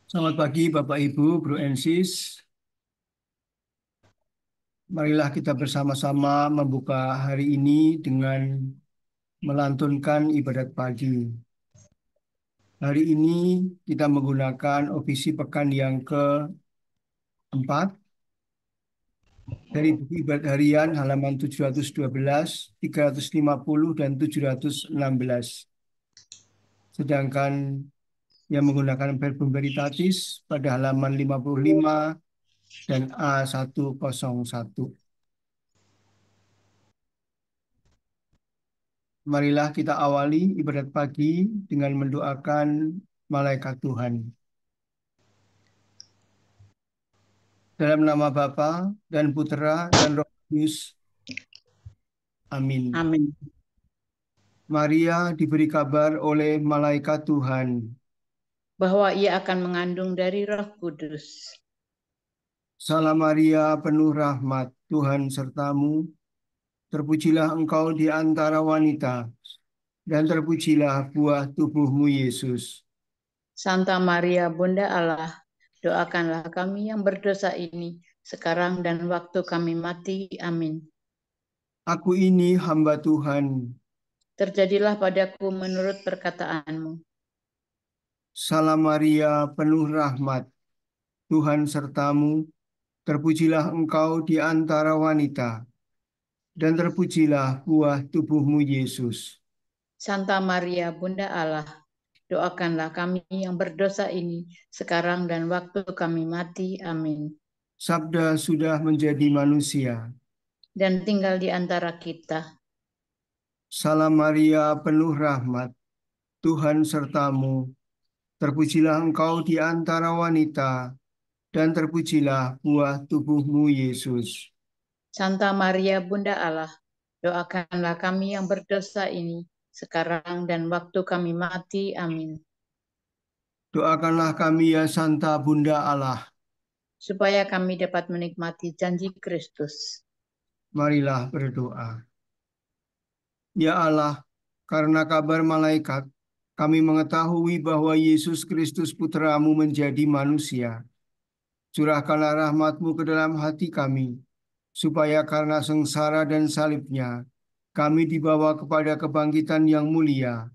Selamat pagi Bapak Ibu, Bro and Sis. Marilah kita bersama-sama membuka hari ini dengan melantunkan ibadat pagi. Hari ini kita menggunakan opisi pekan yang keempat dari buku ibadat harian halaman 712, 350, dan 716. Sedangkan yang menggunakan verbum veritatis pada halaman 55 dan A101. Marilah kita awali ibadat pagi dengan mendoakan malaikat Tuhan. Dalam nama Bapa dan Putera dan Roh Kudus. Amin. Amin. Maria diberi kabar oleh malaikat Tuhan. Bahwa ia akan mengandung dari Roh Kudus. Salam Maria, penuh rahmat, Tuhan sertamu. Terpujilah engkau di antara wanita, dan terpujilah buah tubuhmu Yesus. Santa Maria, Bunda Allah, doakanlah kami yang berdosa ini, sekarang dan waktu kami mati. Amin. Aku ini hamba Tuhan. Terjadilah padaku menurut perkataanmu. Salam Maria, penuh rahmat, Tuhan sertamu. Terpujilah engkau di antara wanita, dan terpujilah buah tubuhmu Yesus. Santa Maria, Bunda Allah, doakanlah kami yang berdosa ini, sekarang dan waktu kami mati. Amin. Sabda sudah menjadi manusia. Dan tinggal di antara kita. Salam Maria, penuh rahmat, Tuhan sertamu. Terpujilah engkau di antara wanita, dan terpujilah buah tubuhmu Yesus. Santa Maria, Bunda Allah, doakanlah kami yang berdosa ini, sekarang dan waktu kami mati. Amin. Doakanlah kami ya Santa Bunda Allah. Supaya kami dapat menikmati janji Kristus. Marilah berdoa. Ya Allah, karena kabar malaikat, kami mengetahui bahwa Yesus Kristus Putramu menjadi manusia. Curahkanlah rahmat-Mu ke dalam hati kami, supaya karena sengsara dan salibnya, kami dibawa kepada kebangkitan yang mulia,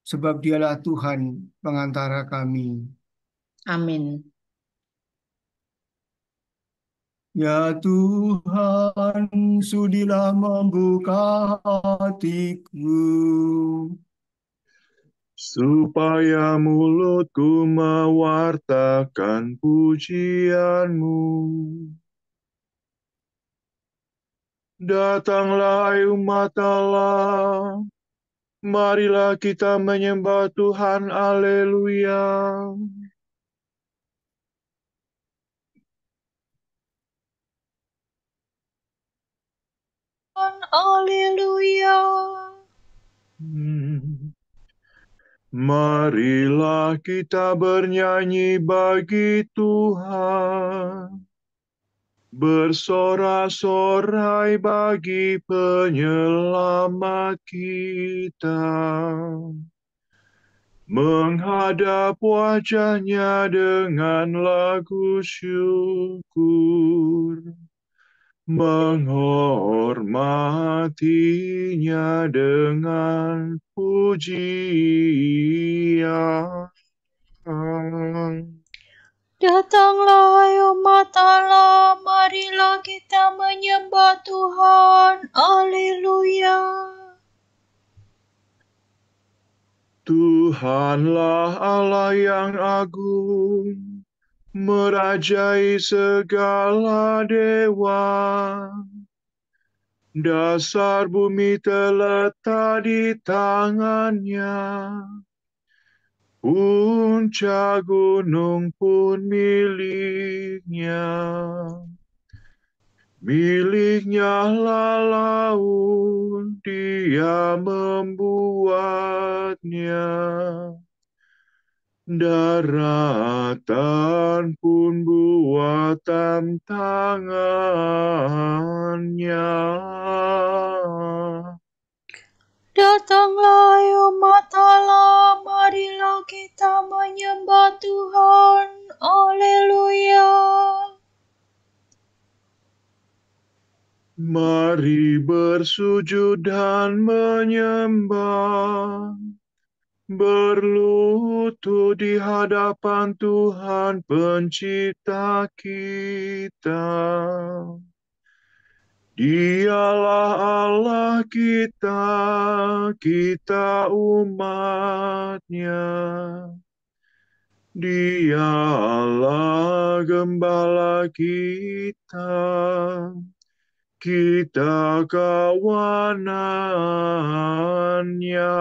sebab Dialah Tuhan pengantara kami. Amin. Ya Tuhan, sudilah membuka hatiku, supaya mulutku mewartakan pujian-Mu. Datanglah umat Allah, marilah kita menyembah Tuhan. Haleluya. Haleluya. Marilah kita bernyanyi bagi Tuhan, bersorak-sorai bagi penyelamat kita, menghadap wajah-Nya dengan lagu syukur, menghormati-Nya dengan pujian. Datanglah hai umat Allah, marilah kita menyembah Tuhan. Haleluya. Tuhanlah Allah yang agung, merajai segala dewa. Dasar bumi terletak di tangan-Nya, puncak gunung pun milik-Nya. Milik-Nya lah laut, Dia membuatnya. Daratan pun buatan tangan-Nya. Datanglah hai umat Allah, marilah kita menyembah Tuhan. Mari bersujud dan menyembah, berlutut di hadapan Tuhan Pencipta kita. Dialah Allah kita, kita umat-Nya. Dia Allah Gembala kita, kita kawanan-Nya.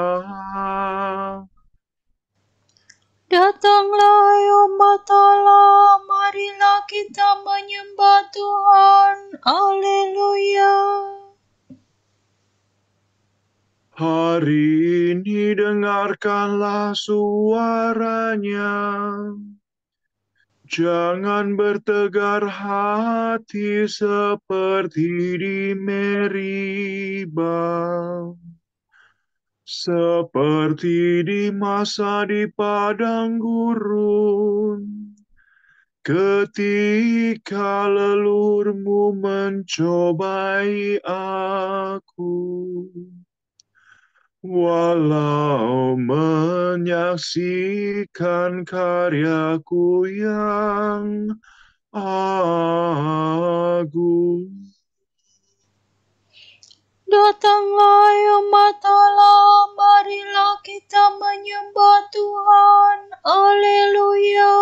Datanglah umat Allah, marilah kita menyembah Tuhan. Haleluya. Hari ini dengarkanlah suaranya. Jangan bertegar hati seperti di Meribah, seperti di masa di padang gurun, ketika leluhurmu mencobai aku. Walau menyaksikan karyaku yang agung. Datanglah umat Allah, marilah kita menyembah Tuhan. Haleluya.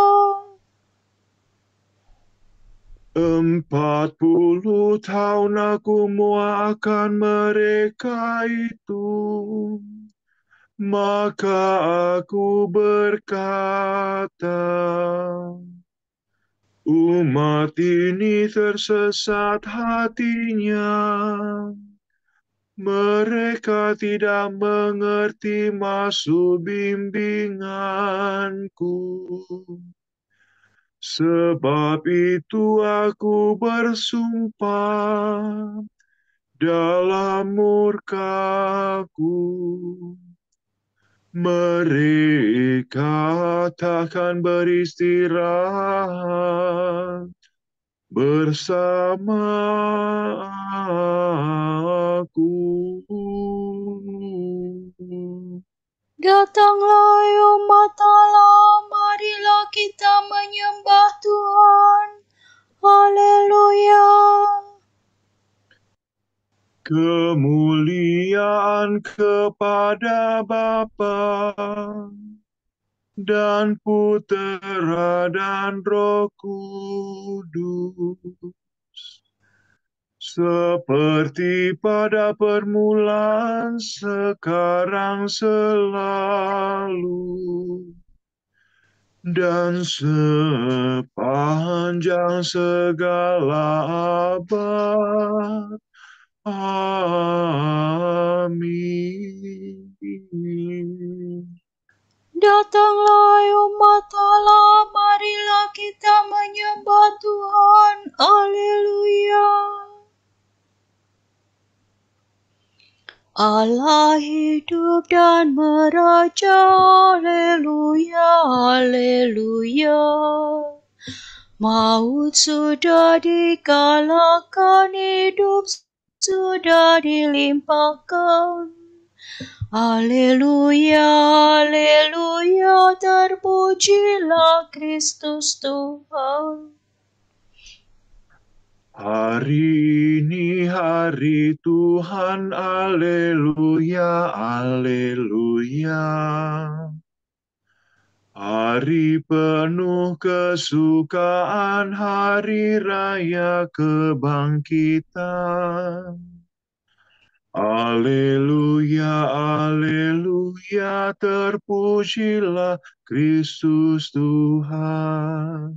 40 tahun aku muakan mereka itu, maka aku berkata, umat ini tersesat hatinya. Mereka tidak mengerti maksud bimbinganku. Sebab itu aku bersumpah dalam murkaku, mereka takkan beristirahat bersama aku. Datanglah umat Allah, marilah kita menyembah Tuhan. Haleluya. Kemuliaan kepada Bapa dan Putera dan Roh Kudus, seperti pada permulaan, sekarang, selalu, dan sepanjang segala abad. Amin. Datanglah umat Allah, marilah kita menyembah Tuhan. Haleluya. Allah hidup dan meraja. Haleluya, haleluya. Maut sudah dikalahkan, hidup sudah dilimpahkan. Haleluya, haleluya, terpujilah Kristus Tuhan. Hari ini hari Tuhan, haleluya, haleluya. Hari penuh kesukaan, hari raya kebangkitan. Haleluya, haleluya, terpujilah Kristus Tuhan.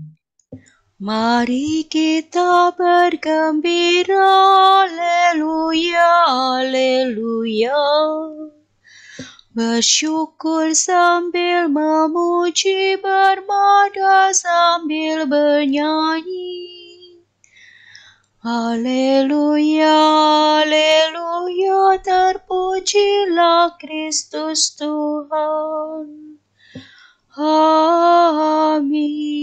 Mari kita bergembira, haleluya, haleluya. Bersyukur sambil memuji, bermada sambil bernyanyi. Haleluya, haleluya, terpujilah Kristus Tuhan. Amin.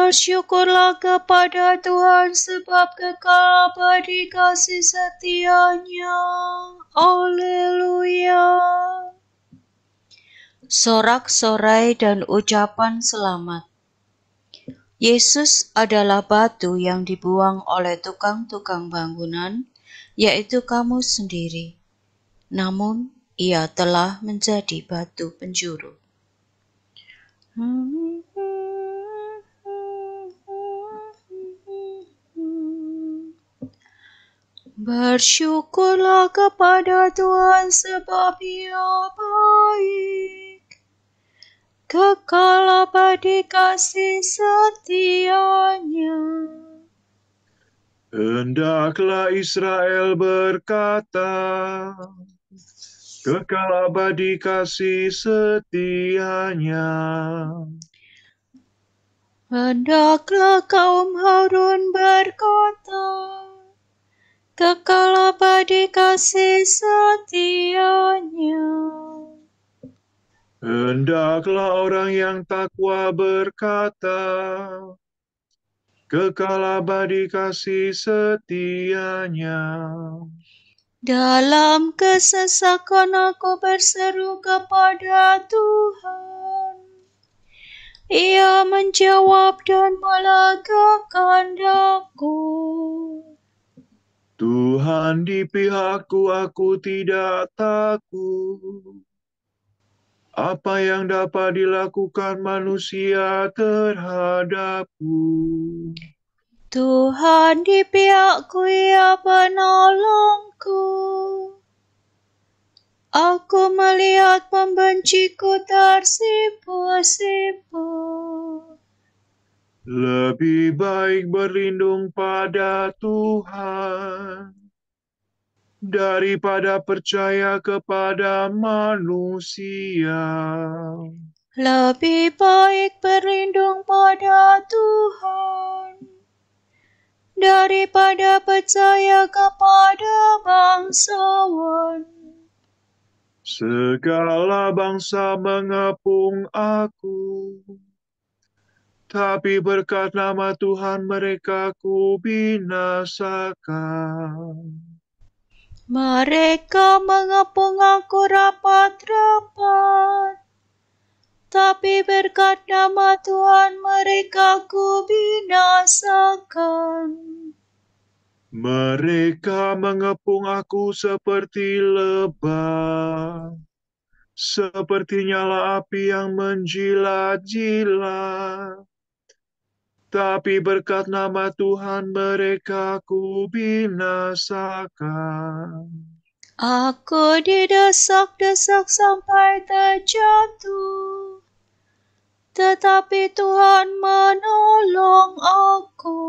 Bersyukurlah kepada Tuhan sebab kekal abadi kasih setia-Nya. Haleluya. Sorak-sorai dan ucapan selamat. Yesus adalah batu yang dibuang oleh tukang-tukang bangunan, yaitu kamu sendiri. Namun, Ia telah menjadi batu penjuru. Bersyukurlah kepada Tuhan sebab Ia baik. Kekal abadi kasih setia-Nya. Hendaklah Israel berkata, kekal abadi kasih setia-Nya. Hendaklah kaum Harun berkata, kekal abadi kasih setia-Nya. Hendaklah orang yang takwa berkata, kekal abadi kasih setia-Nya. Dalam kesesakan aku berseru kepada Tuhan. Ia menjawab dan melagakan daku. Tuhan di pihakku, aku tidak takut. Apa yang dapat dilakukan manusia terhadapku? Tuhan di pihakku, Ia penolongku. Aku melihat pembenciku tersipu-sipu. Lebih baik berlindung pada Tuhan daripada percaya kepada manusia. Lebih baik berlindung pada Tuhan daripada percaya kepada bangsawan. Segala bangsa mengepung aku, tapi berkat nama Tuhan mereka ku binasakan. Mereka mengepung aku rapat-rapat, tapi berkat nama Tuhan mereka ku binasakan. Mereka mengepung aku seperti lebah, seperti nyala api yang menjilat-jilat. Tapi berkat nama Tuhan mereka ku binasakan. Aku didesak-desak sampai terjatuh, tetapi Tuhan menolong aku.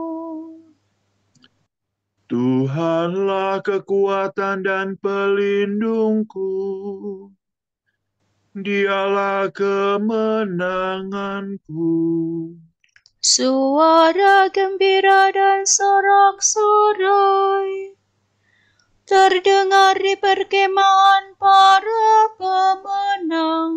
Tuhanlah kekuatan dan pelindungku. Dialah kemenanganku. Suara gembira dan sorak-sorai terdengar di perkemahan para pemenang.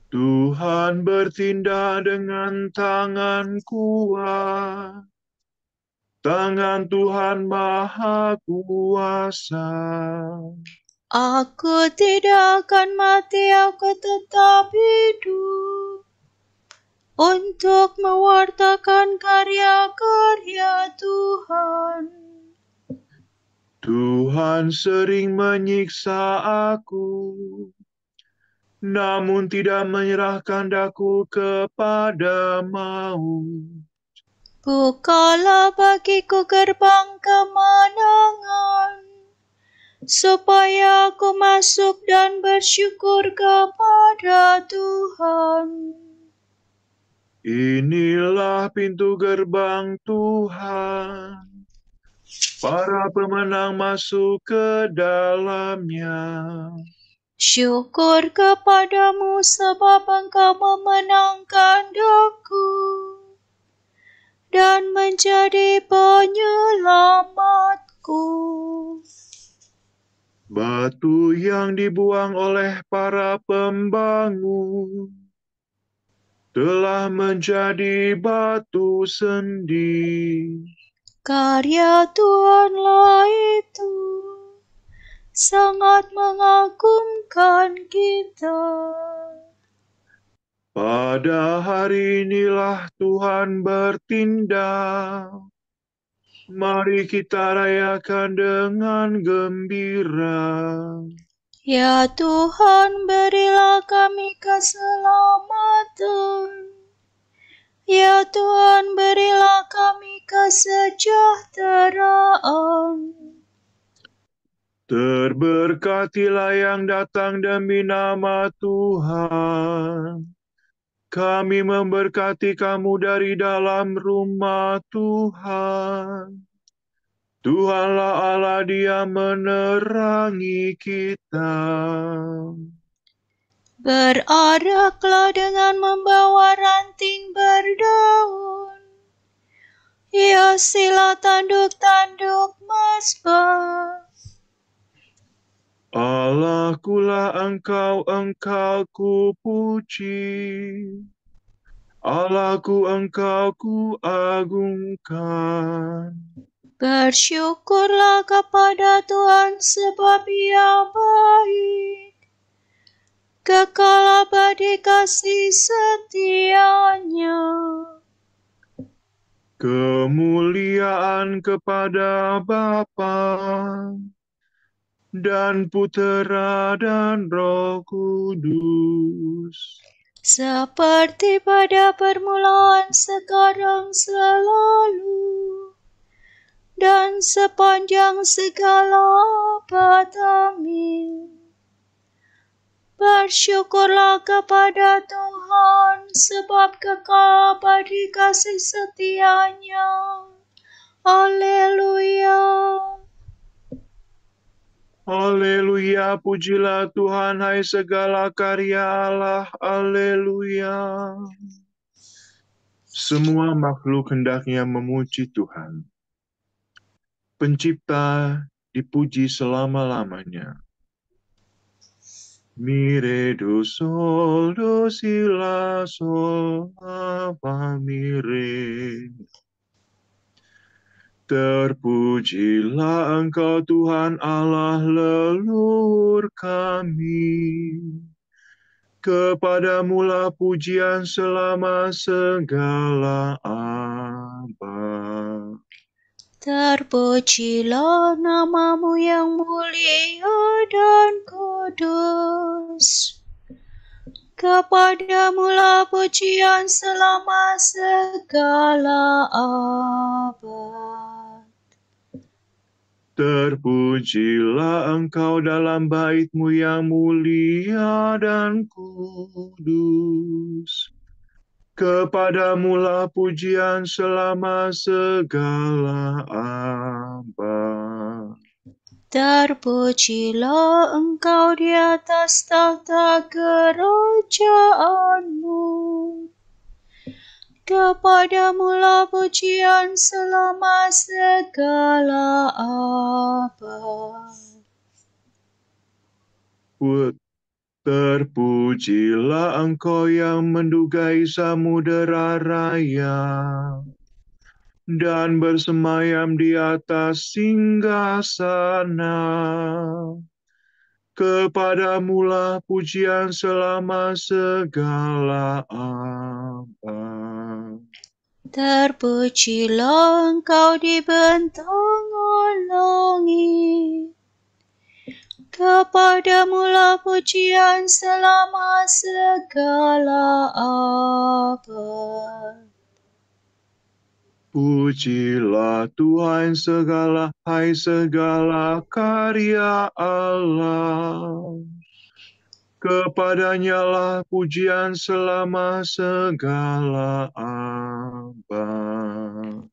Tuhan bertindak dengan tangan kuat. Tangan Tuhan Maha Kuasa. Aku tidak akan mati, aku tetap hidup untuk mewartakan karya-karya Tuhan. Tuhan sering menyiksa aku, namun tidak menyerahkan daku kepada maut. Bukalah bagiku gerbang kemenangan, supaya aku masuk dan bersyukur kepada Tuhan. Inilah pintu gerbang Tuhan. Para pemenang masuk ke dalamnya. Syukur kepadamu sebab Engkau memenangkan daku dan menjadi penyelamatku. Batu yang dibuang oleh para pembangun telah menjadi batu sendi. Karya Tuhanlah itu sangat mengagumkan kita. Pada hari inilah Tuhan bertindak. Mari kita rayakan dengan gembira. Ya Tuhan, berilah kami keselamatan. Ya Tuhan, berilah kami kesejahteraan. Terberkatilah yang datang demi nama Tuhan. Kami memberkati kamu dari dalam rumah Tuhan. Tuhanlah Allah, Dia menerangi kita. Beraraklah dengan membawa ranting berdaun. Hiasilah tanduk-tanduk mezbah. Allahkulah Engkau ku puji. Allahku, Engkau ku agungkan. Bersyukurlah kepada Tuhan sebab Ia baik. Kekal abadi kasih setianya. Kemuliaan kepada Bapa dan Putera dan Roh Kudus. Seperti pada permulaan, sekarang, selalu, dan sepanjang segala abad. Amin. Bersyukurlah kepada Tuhan, sebab kekal abadi kasih setianya. Haleluya. Haleluya, pujilah Tuhan, hai segala karya Allah. Haleluya. Semua makhluk hendaknya memuji Tuhan. Pencipta dipuji selama-lamanya. Mire do sol do si la sol la fa mi re. Terpujilah Engkau Tuhan Allah leluhur kami. Kepadamulah pujian selama segala abad. Terpujilah namamu yang mulia dan kudus. Kepadamulah pujian selama segala abad. Terpujilah Engkau dalam bait-Mu yang mulia dan kudus. Kepadamulah pujian selama segala abad. Terpujilah Engkau di atas tahta kerajaanmu. Kepadamulah pujian selama segala abad. Terpujilah Engkau yang mendugai samudera raya dan bersemayam di atas singgasana. Kepadamulah pujian selama segala abad. Terpujilah Engkau di bentangan langit. Kepadamulah pujian selama segala abad. Pujilah Tuhan hai segala karya Allah. Kepadanya lah pujian selama segala abad.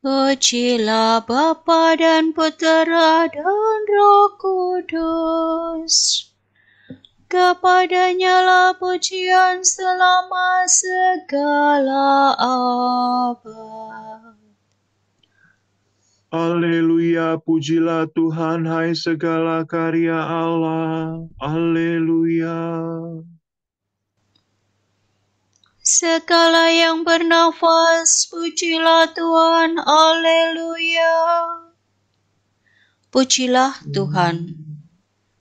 Pujilah Bapa dan Putera dan Roh Kudus. Kepadanya lah pujian selama segala abad. Haleluya, pujilah Tuhan, hai segala karya Allah. Haleluya. Segala yang bernafas, pujilah Tuhan, haleluya. Pujilah Tuhan,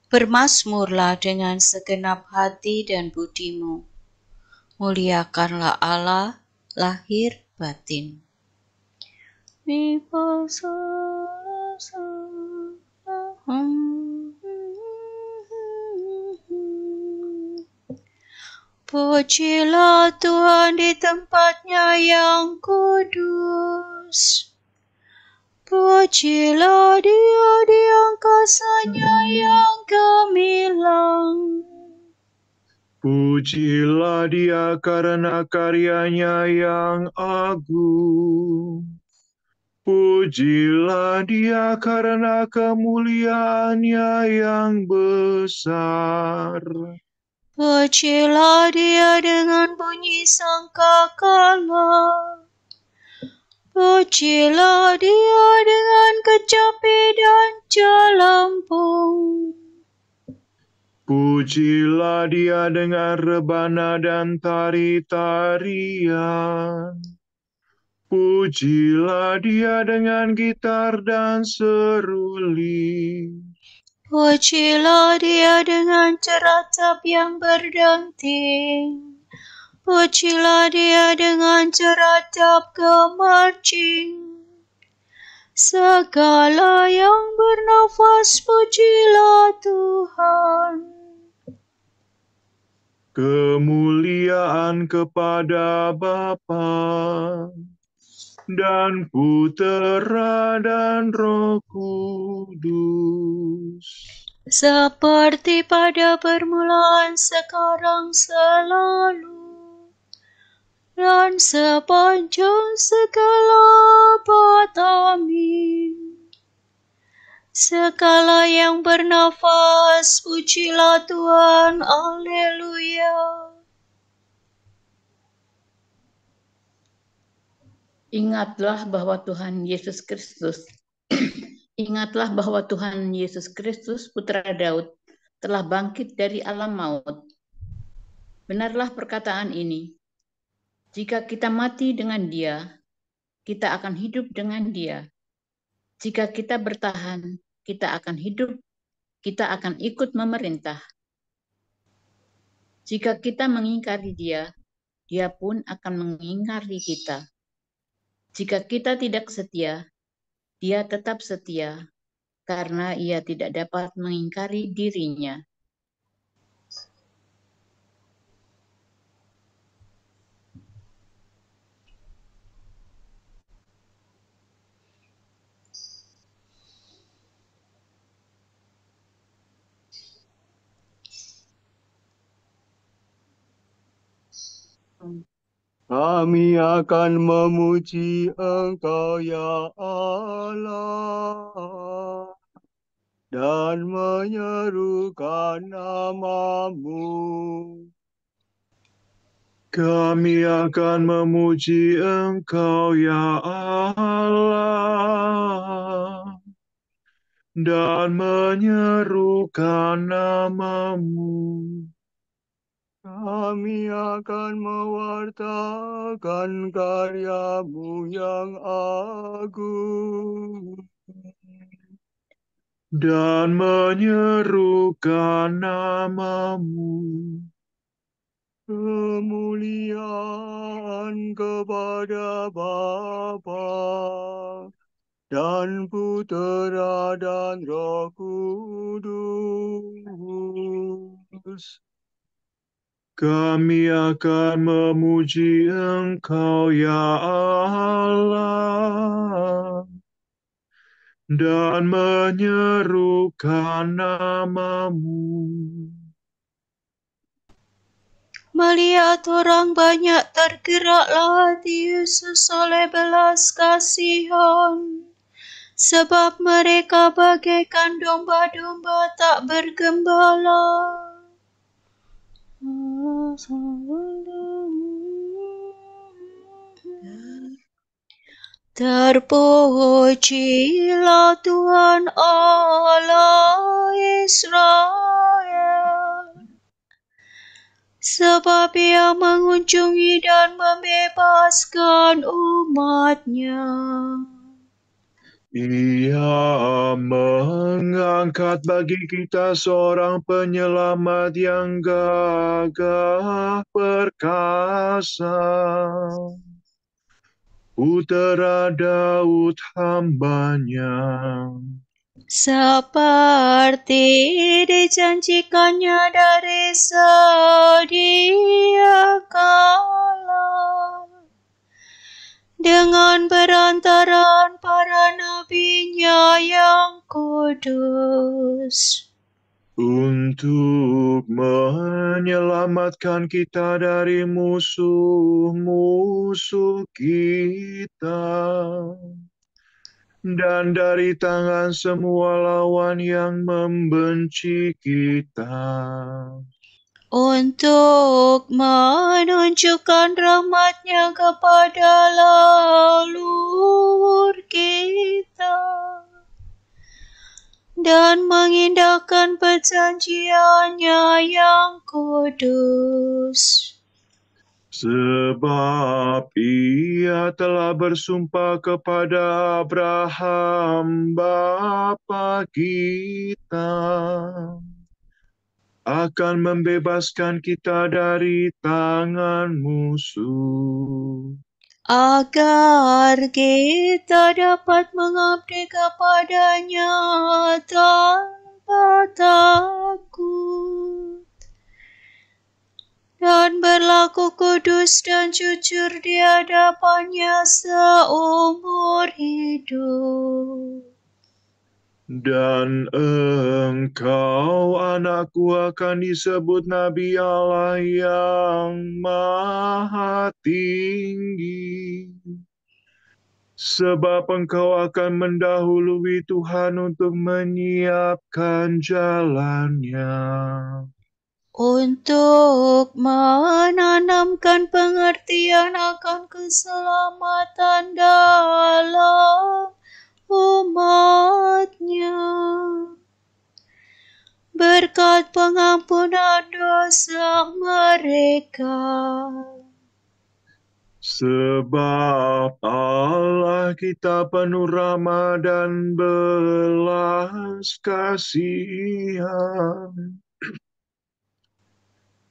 bermazmurlah dengan segenap hati dan budimu. Muliakanlah Allah, lahir batin. Pujilah Tuhan di tempatnya yang kudus. Pujilah Dia di angkasanya yang gemilang. Pujilah Dia karena karyanya yang agung. Pujilah Dia karena kemuliaannya yang besar. Pujilah Dia dengan bunyi sangkakala. Pujilah Dia dengan kecapi dan celempung. Pujilah Dia dengan rebana dan tari-tarian. Pujilah Dia dengan gitar dan seruling. Pujilah Dia dengan ceratap yang berdenting. Pujilah Dia dengan ceratap gemercing. Segala yang bernafas, pujilah Tuhan. Kemuliaan kepada Bapa dan Putera dan Roh Kudus. Seperti pada permulaan, sekarang, selalu, dan sepanjang segala abad. Amin. Segala yang bernafas, pujilah Tuhan, haleluya. Ingatlah bahwa Tuhan Yesus Kristus Ingatlah bahwa Tuhan Yesus Kristus, Putra Daud, telah bangkit dari alam maut. Benarlah perkataan ini. Jika kita mati dengan Dia, kita akan hidup dengan Dia. Jika kita bertahan, kita akan hidup, kita akan ikut memerintah. Jika kita mengingkari Dia, Dia pun akan mengingkari kita. Jika kita tidak setia, Dia tetap setia, karena Ia tidak dapat mengingkari dirinya. Kami akan memuji Engkau ya Allah dan menyerukan nama-Mu. Kami akan memuji Engkau ya Allah dan menyerukan nama-Mu. Kami akan mewartakan karya-Mu yang agung dan menyerukan nama-Mu. Kemuliaan kepada Bapa dan Putera dan Roh Kudus. Kami akan memuji Engkau ya Allah dan menyerukan nama-Mu. Melihat orang banyak, tergeraklah hati Yesus oleh belas kasihan, sebab mereka bagaikan domba-domba tak bergembala. Terpujilah Tuhan Allah Israel. sebab Ia mengunjungi dan membebaskan umat-Nya. Ia mengangkat bagi kita seorang penyelamat yang gagah perkasa, Putera Daud hamba-Nya. Seperti dijanjikannya dari sedia kala, dengan perantaraan para nabi-Nya yang kudus, untuk menyelamatkan kita dari musuh-musuh kita dan dari tangan semua lawan yang membenci kita, untuk menunjukkan rahmat-Nya kepada leluhur kita, dan mengindahkan perjanjian-Nya yang kudus. sebab Ia telah bersumpah kepada Abraham bapa kita akan membebaskan kita dari tangan musuh, agar kita dapat mengabdi kepada-Nya tanpa takut, dan berlaku kudus dan jujur di hadapan-Nya seumur hidup. dan engkau anakku akan disebut Nabi Allah yang Maha Tinggi, sebab engkau akan mendahului Tuhan untuk menyiapkan jalannya, Untuk menanamkan pengertian akan keselamatan dalam umat-Nya, berkat pengampunan dosa mereka. sebab Allah kita penuh rahmat dan belas kasihan.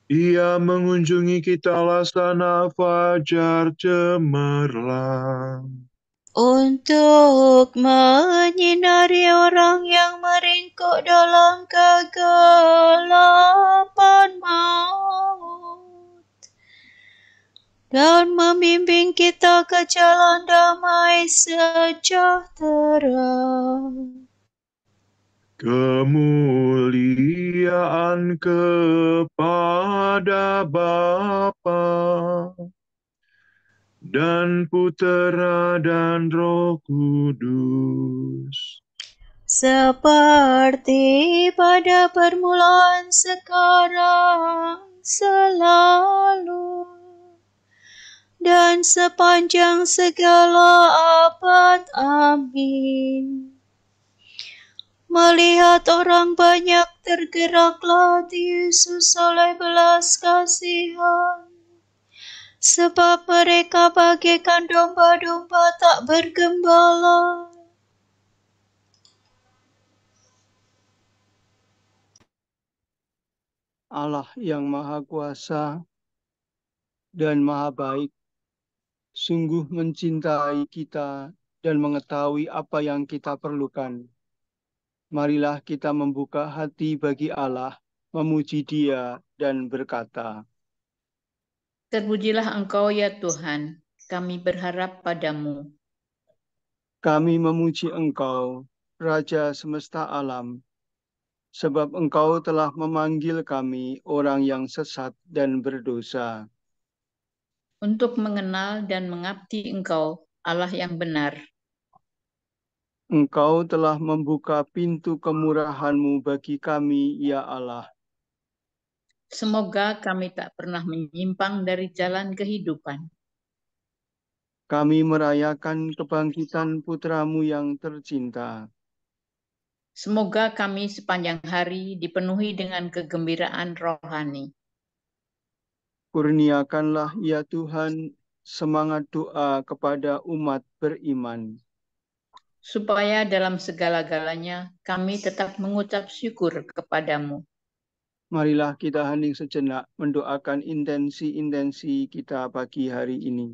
Ia mengunjungi kita laksana fajar cemerlang, Untuk menyinari orang yang meringkuk dalam kegelapan maut, dan membimbing kita ke jalan damai sejahtera. kemuliaan kepada Bapa dan Putera dan Roh Kudus, Seperti pada permulaan, sekarang, selalu, dan sepanjang segala abad. Amin. Melihat orang banyak, tergeraklah hati Yesus oleh belas kasihan, sebab mereka bagaikan domba-domba tak bergembala. Allah yang Maha Kuasa dan Maha Baik sungguh mencintai kita dan mengetahui apa yang kita perlukan. Marilah kita membuka hati bagi Allah, memuji Dia dan berkata, Terpujilah Engkau ya Tuhan, kami berharap padamu. kami memuji Engkau, Raja semesta alam, sebab Engkau telah memanggil kami orang yang sesat dan berdosa. Untuk mengenal dan mengabdi Engkau, Allah yang benar. Engkau telah membuka pintu kemurahan-Mu bagi kami, ya Allah. Semoga kami tak pernah menyimpang dari jalan kehidupan. Kami merayakan kebangkitan Putra-Mu yang tercinta. Semoga kami sepanjang hari dipenuhi dengan kegembiraan rohani. Kurniakanlah ya Tuhan semangat doa kepada umat beriman. supaya dalam segala-galanya kami tetap mengucap syukur kepadamu. Marilah kita hening sejenak mendoakan intensi-intensi kita pagi hari ini.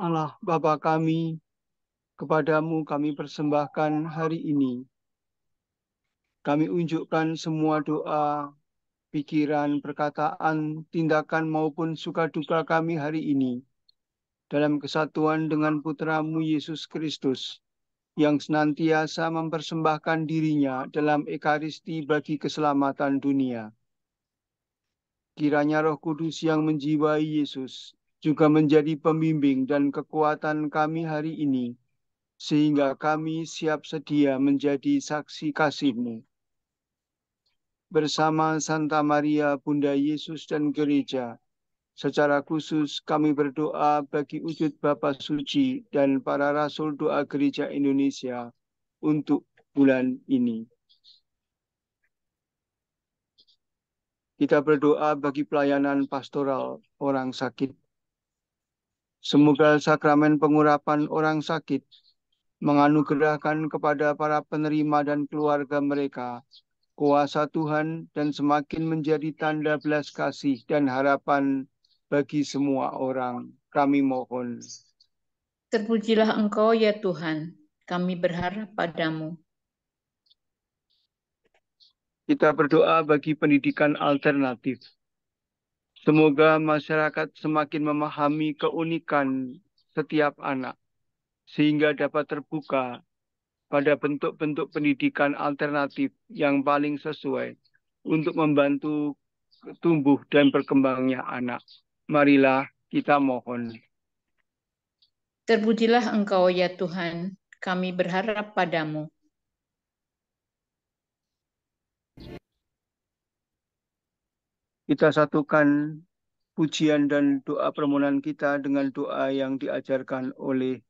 Allah Bapa kami, kepadamu kami persembahkan hari ini. Kami unjukkan semua doa, pikiran, perkataan, tindakan maupun suka duka kami hari ini dalam kesatuan dengan Putra-Mu Yesus Kristus yang senantiasa mempersembahkan dirinya dalam Ekaristi bagi keselamatan dunia. Kiranya Roh Kudus yang menjiwai Yesus juga menjadi pembimbing dan kekuatan kami hari ini, sehingga kami siap sedia menjadi saksi kasih-Mu. Bersama Santa Maria, Bunda Yesus dan Gereja, secara khusus kami berdoa bagi wujud Bapa Suci dan para Rasul Doa Gereja Indonesia untuk bulan ini. Kita berdoa bagi pelayanan pastoral orang sakit. Semoga sakramen pengurapan orang sakit menganugerahkan kepada para penerima dan keluarga mereka kuasa Tuhan dan semakin menjadi tanda belas kasih dan harapan bagi semua orang. Kami mohon. Terpujilah Engkau ya Tuhan, kami berharap padamu. Kita berdoa bagi pendidikan alternatif. Semoga masyarakat semakin memahami keunikan setiap anak, sehingga dapat terbuka pada bentuk-bentuk pendidikan alternatif yang paling sesuai untuk membantu tumbuh dan berkembangnya anak. Marilah kita mohon. Terpujilah Engkau ya Tuhan, kami berharap padamu. Kita satukan pujian dan doa permohonan kita dengan doa yang diajarkan oleh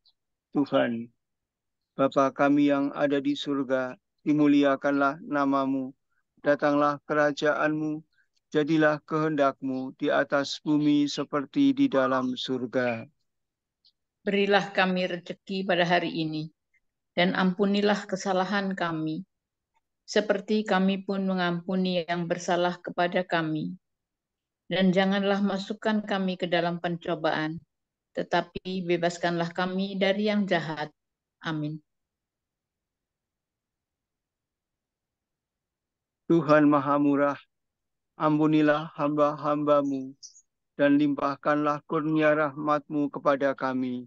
Tuhan. Bapa kami yang ada di surga, dimuliakanlah nama-Mu, datanglah kerajaan-Mu, jadilah kehendak-Mu di atas bumi seperti di dalam surga. Berilah kami rezeki pada hari ini, dan ampunilah kesalahan kami, seperti kami pun mengampuni yang bersalah kepada kami. Dan janganlah masukkan kami ke dalam pencobaan, tetapi bebaskanlah kami dari yang jahat. Amin. Tuhan Maha Murah, ampunilah hamba-hambamu, dan limpahkanlah kurnia rahmat-Mu kepada kami.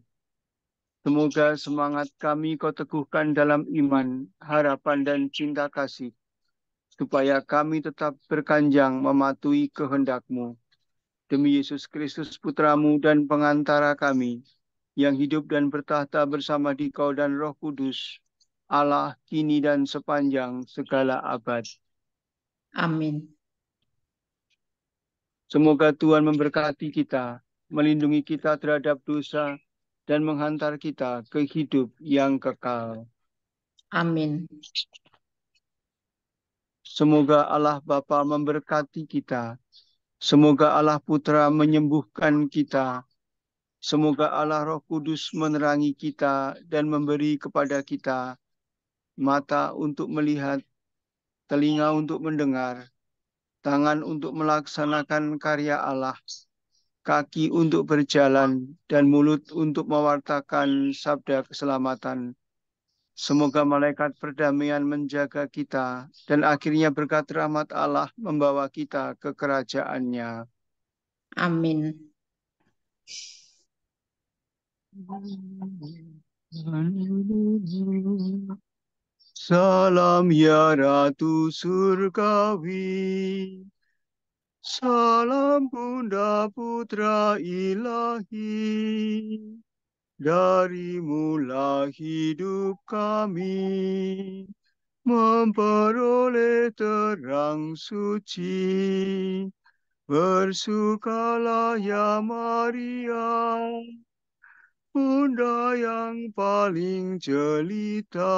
Semoga semangat kami Kau teguhkan dalam iman, harapan, dan cinta kasih, supaya kami tetap berkanjang mematuhi kehendak-Mu. Demi Yesus Kristus Putra-Mu dan pengantara kami, yang hidup dan bertahta bersama Dikau dan Roh Kudus, Allah kini dan sepanjang segala abad. Amin. Semoga Tuhan memberkati kita, melindungi kita terhadap dosa, dan menghantar kita ke hidup yang kekal. Amin. Semoga Allah Bapa memberkati kita. Semoga Allah Putra menyembuhkan kita. Semoga Allah Roh Kudus menerangi kita dan memberi kepada kita mata untuk melihat, telinga untuk mendengar, tangan untuk melaksanakan karya Allah, kaki untuk berjalan, dan mulut untuk mewartakan sabda keselamatan. Semoga malaikat perdamaian menjaga kita, dan akhirnya berkat rahmat Allah membawa kita ke kerajaan-Nya. Amin. Salam ya Ratu Surgawi, salam Bunda Putra Ilahi, darimulah hidup kami, memperoleh terang suci. Bersukalah ya Maria, Bunda yang paling jelita.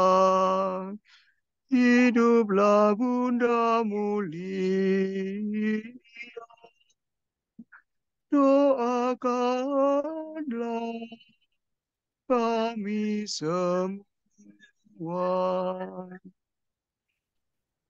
Hiduplah Bunda mulia, doakanlah kami semua.